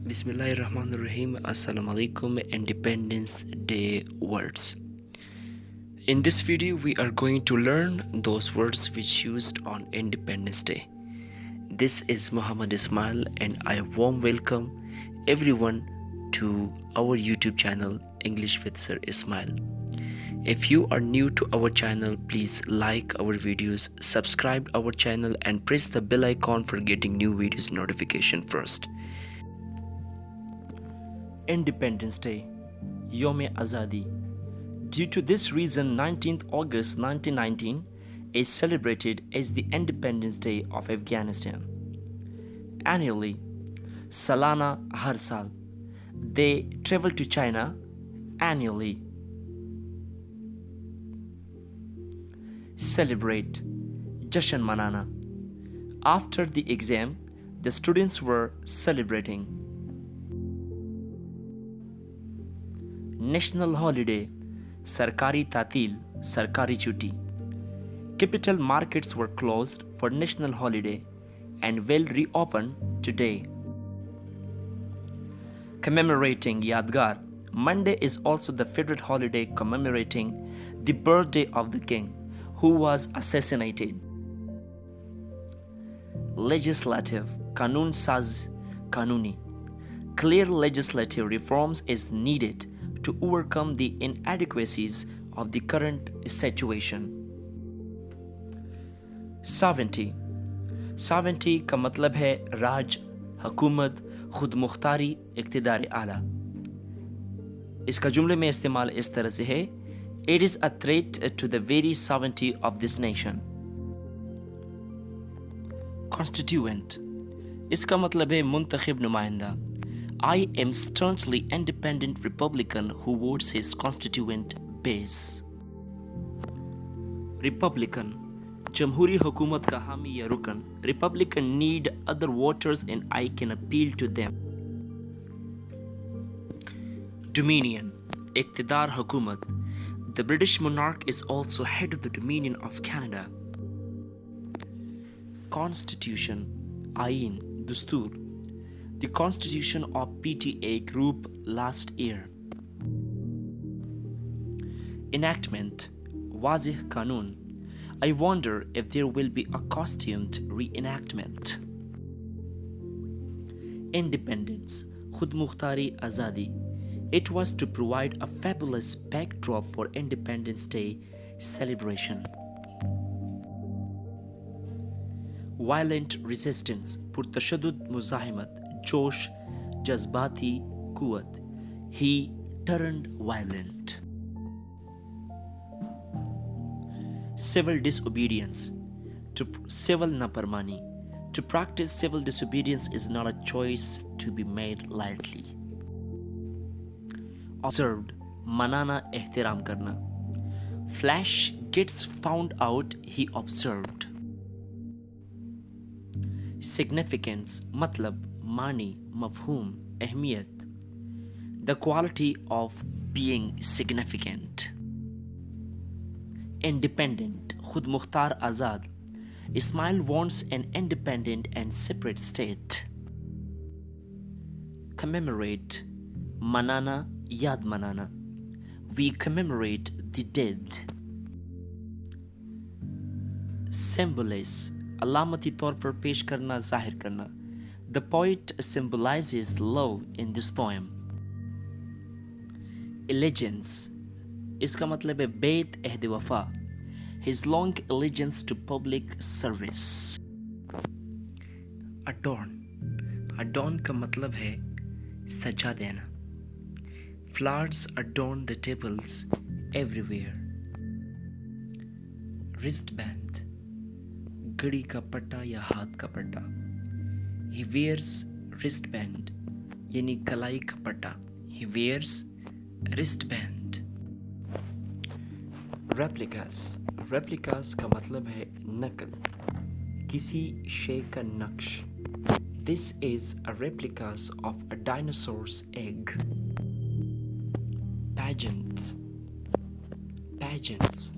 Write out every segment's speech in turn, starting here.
Bismillahirrahmanirrahim. Assalamu alaikum. Independence Day words. In this video, we are going to learn those words which used on Independence Day. This is Muhammad Ismail, and I warm welcome everyone to our YouTube channel English with Sir Ismail. If you are new to our channel, please like our videos, subscribe our channel, and press the bell icon for getting new videos notification first. Independence Day, Yom-e Azadi. Due to this reason, 19th August 1919 is celebrated as the Independence Day of Afghanistan. Annually, Salana har saal, they travel to China annually. Celebrate, Jashan manana. After the exam, the students were celebrating. National holiday, Sarkari Tatil, Sarkari Chuti. Capital markets were closed for national holiday and will reopen today. Commemorating Yadgar, Monday is also the federal holiday commemorating the birthday of the king who was assassinated. Legislative, Kanun Saz Kanuni. Clear legislative reforms is needed to overcome the inadequacies of the current situation. Sovereignty. Sovereignty का मतलब है राज, हुकूमत, खुद मुख्तारी, इक़्तिदार आला. इसका जुमले में इस्तेमाल इस तरह से है: It is a threat to the very sovereignty of this nation. Constituent. इसका मतलब है मुंतखब नुमाइंदा. I am staunchly independent Republican who votes his constituent base. Republican, Jamhuri Hukumat ka हामी ya rukan. Republican need other voters and I can appeal to them. Dominion, Iqtidar Hukumat. The British monarch is also head of the Dominion of Canada. Constitution, Ain, Dustur. The constitution of PTA group last year. Enactment, Wazih Kanun. I wonder if there will be a costumed reenactment. Independence, Khud Mukhtari Azadi. It was to provide a fabulous backdrop for Independence Day celebration. Violent resistance, Purtashadud Muzahimat. Josh, Jazbati, Kuwat. He turned violent. Civil disobedience. To civil naparmani. To practice civil disobedience is not a choice to be made lightly. Observed. Manana ehtiram karna. Flash gets found out, he observed. Significance. Matlab. Mani, mafhum, ahmiyat. The quality of being significant. Independent, Khud Mukhtar Azad. Ismail wants an independent and separate state. Commemorate, Manana, Yad Manana. We commemorate the dead. Symbolize, alamati taur par pesh karna, zahir karna. The poet symbolizes love in this poem. Allegiance. इसका मतलब है बैत अहद वफा. His long allegiance to public service. Adorn. Adorn का मतलब है सजा देना. Flowers adorn the tables everywhere. Wristband. घड़ी का पट्टा या हाथ का पट्टा. He wears wristband, यानी कलाई का पट्टा. He wears wristband. Replicas. Replicas का मतलब है नकल, किसी शे का नक्श. This is a replicas of a dinosaur's egg. Pageants. Pageants.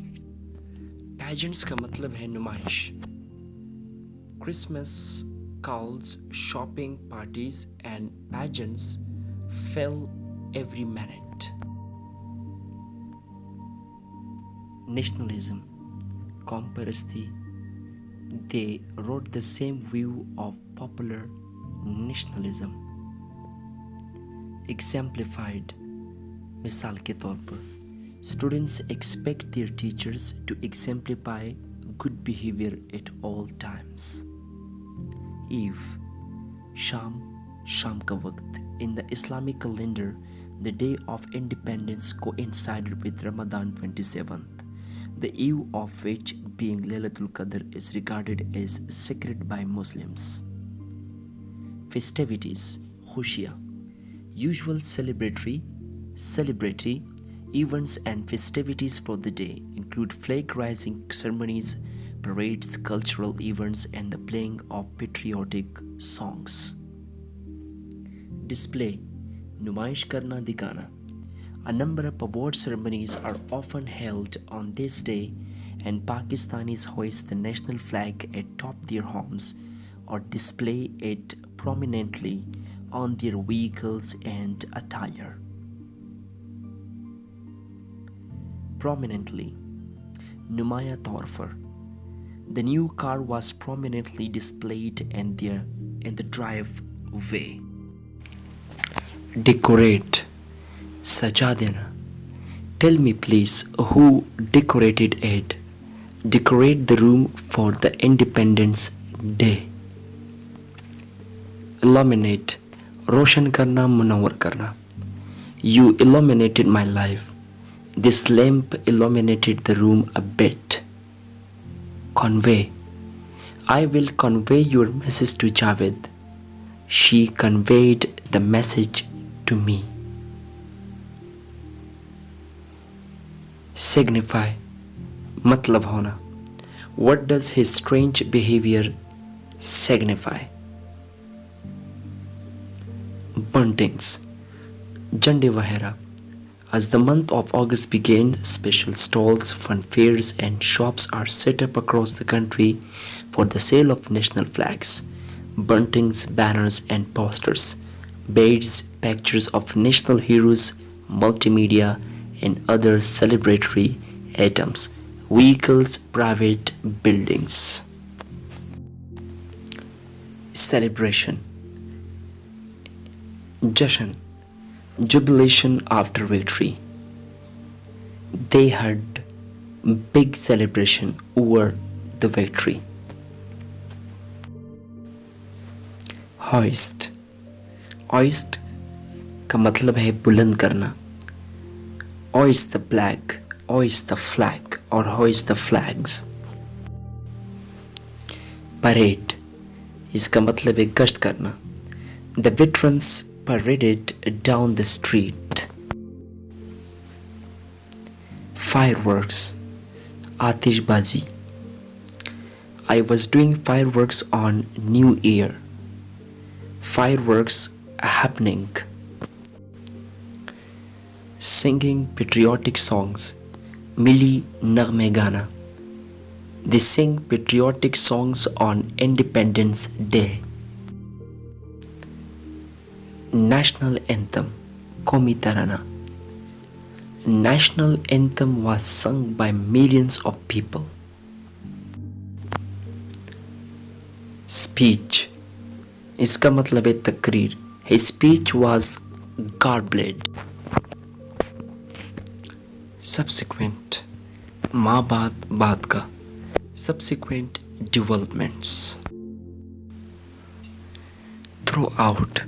Pageants का मतलब है नुमाइश. Christmas calls, shopping parties, and pageants fell every minute. Nationalism, Comparasti, they wrote the same view of popular nationalism. Exemplified, मिसाल के तौर पर students expect their teachers to exemplify good behavior at all times. Eve, शाम का वक्त. In the Islamic calendar, the day of independence coincided with Ramadan 27th, the eve of which, being Laylatul Qadr, is regarded as sacred by Muslims. Festivities, khushiya, usual celebratory events and festivities for the day include flag raising ceremonies, parades, cultural events, and the playing of patriotic songs. Display, नुमाइश करना, दिखाना. A number of award ceremonies are often held on this day, and Pakistanis hoist the national flag atop their homes or display it prominently on their vehicles and attire. Prominently, Numaya तौर पर. The new car was prominently displayed in the driveway. Decorate, सजा देना. Tell me please, who decorated it? Decorate the room for the Independence Day. Illuminate, रोशन करना, मुनव्वर करना. You illuminated my life. This lamp illuminated the room a bit. Convey, I will convey your message to Javed. She conveyed the message to me. Signify, मतलब होना. What does his strange behavior signify? Buntings, झंडे वगैरह. As the month of August began, special stalls, fun fairs, and shops are set up across the country for the sale of national flags, buntings, banners, and posters, beads, pictures of national heroes, multimedia, and other celebratory items, vehicles, private buildings. Celebration, Jashan, jubilation after victory. They had big celebration over the victory. Hoist, hoist का मतलब है बुलंद करना. Hoist the flag, hoist the flag, or hoist the flags. Parade, इसका मतलब है गश्त करना. The veterans paraded down the street. Fireworks, आतिशबाजी. I was doing fireworks on New Year. Fireworks happening. Singing patriotic songs, मिली नगमे गाना. They sing patriotic songs on Independence Day. National Anthem, Qomi Tarana. National Anthem was sung by millions of people. Speech, इसका मतलब है तकरीर. His speech was garbled. Subsequent, माँ बाद का. Subsequent developments. Throughout,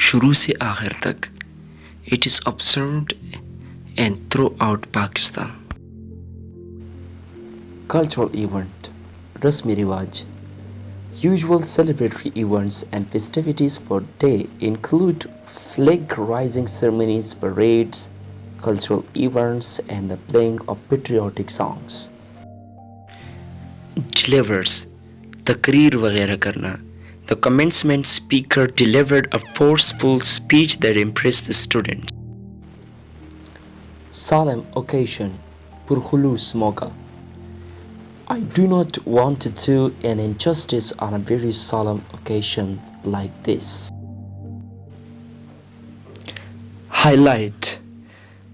शुरू से आखिर तक. It is observed and throughout Pakistan. Cultural event, रस्मी रिवाज. Usual celebratory events and festivities for day include flag raising ceremonies, parades, cultural events, and the playing of patriotic songs. Delivers, तकरीर वगैरह करना. The commencement speaker delivered a forceful speech that impressed the students. Solemn occasion, पुरखुलूस मौका. I do not want to do an injustice on a very solemn occasion like this. Highlight.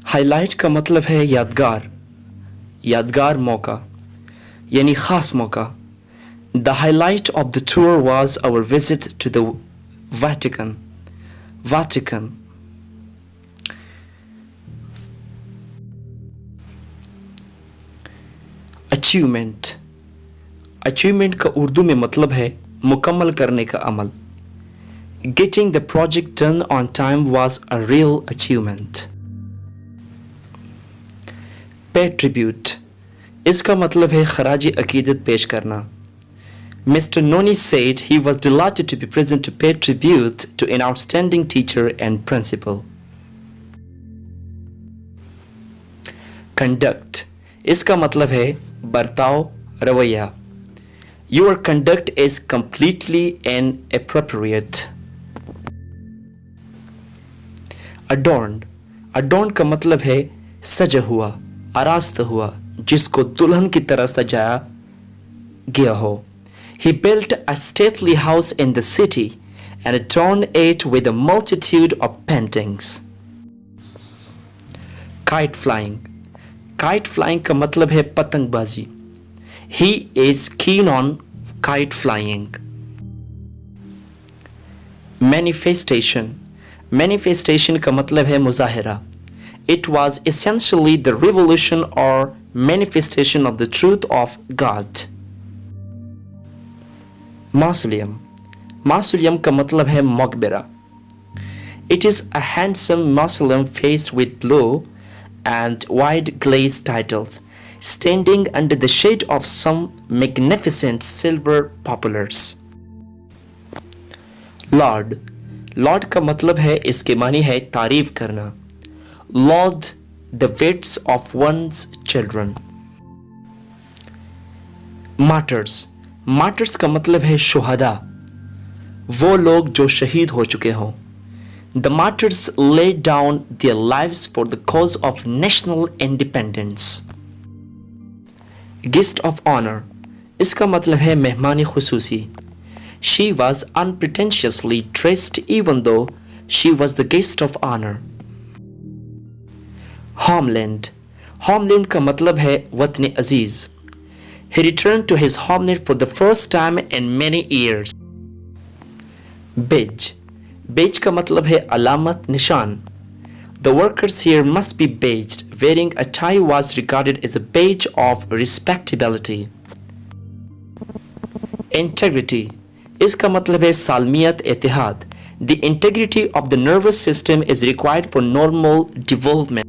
Highlight का मतलब है यादगार, यादगार मौका, यानी खास मौका. The highlight of the tour was our visit to the Vatican. Vatican. Achievement. Achievement का उर्दू में मतलब है मुकम्मल करने का अमल. Getting the project done on time was a real achievement. Pay tribute. इसका मतलब है खराज अकीदत पेश करना. Mr. Noni said he was delighted to be present to pay tribute to an outstanding teacher and principal. Conduct. इसका मतलब है बर्ताव, रवैया. Your conduct is completely inappropriate. Adorned. Adorned का मतलब है सजा हुआ, आरास्त हुआ, जिसको दुल्हन की तरह सजाया गया हो. He built a stately house in the city and adorned it with a multitude of paintings. Kite flying. Kite flying का मतलब है पतंगबाजी. He is keen on kite flying. Manifestation. Manifestation का मतलब है मुजाहिरा. It was essentially the revelation or manifestation of the truth of God. Mausoleum. Mausoleum का मतलब है मकबरा. It is a handsome mausoleum faced with blue and white glazed tiles, standing under the shade of some magnificent silver poplars. Lord. Lord का मतलब है इसके मानी है तारीफ करना. Laud the wits of one's children. Martyrs. Martyrs का मतलब है शुहदा, वो लोग जो शहीद हो चुके हों. The martyrs laid down their lives for the cause of national independence. Guest of honor. इसका मतलब है मेहमानी खुसूसी. She was unpretentiously dressed even though she was the guest of honor. Homeland. Homeland का मतलब है वतन अजीज. He returned to his homeland for the first time in many years. Badge. Badge का मतलब है अलामत, निशान. The workers here must be badged. Wearing a tie was regarded as a badge of respectability. Integrity. इसका मतलब है सालमियत, इत्तेहाद. The integrity of the nervous system is required for normal development.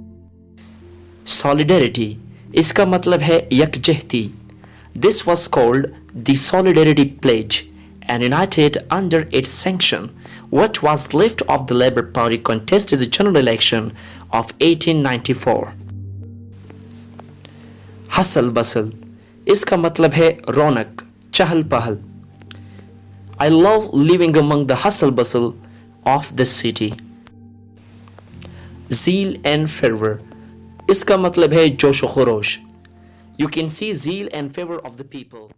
Solidarity. इसका मतलब है यकजहती. This was called the Solidarity Pledge and united under its sanction what was left of the Labour Party contested the general election of 1894. Hustle bustle. इसका मतलब है रौनक, चहल पहल. I love living among the hustle bustle of the city. Zeal and fervor. इसका मतलब है जोश व खरोश. You can see zeal and fervor of the people.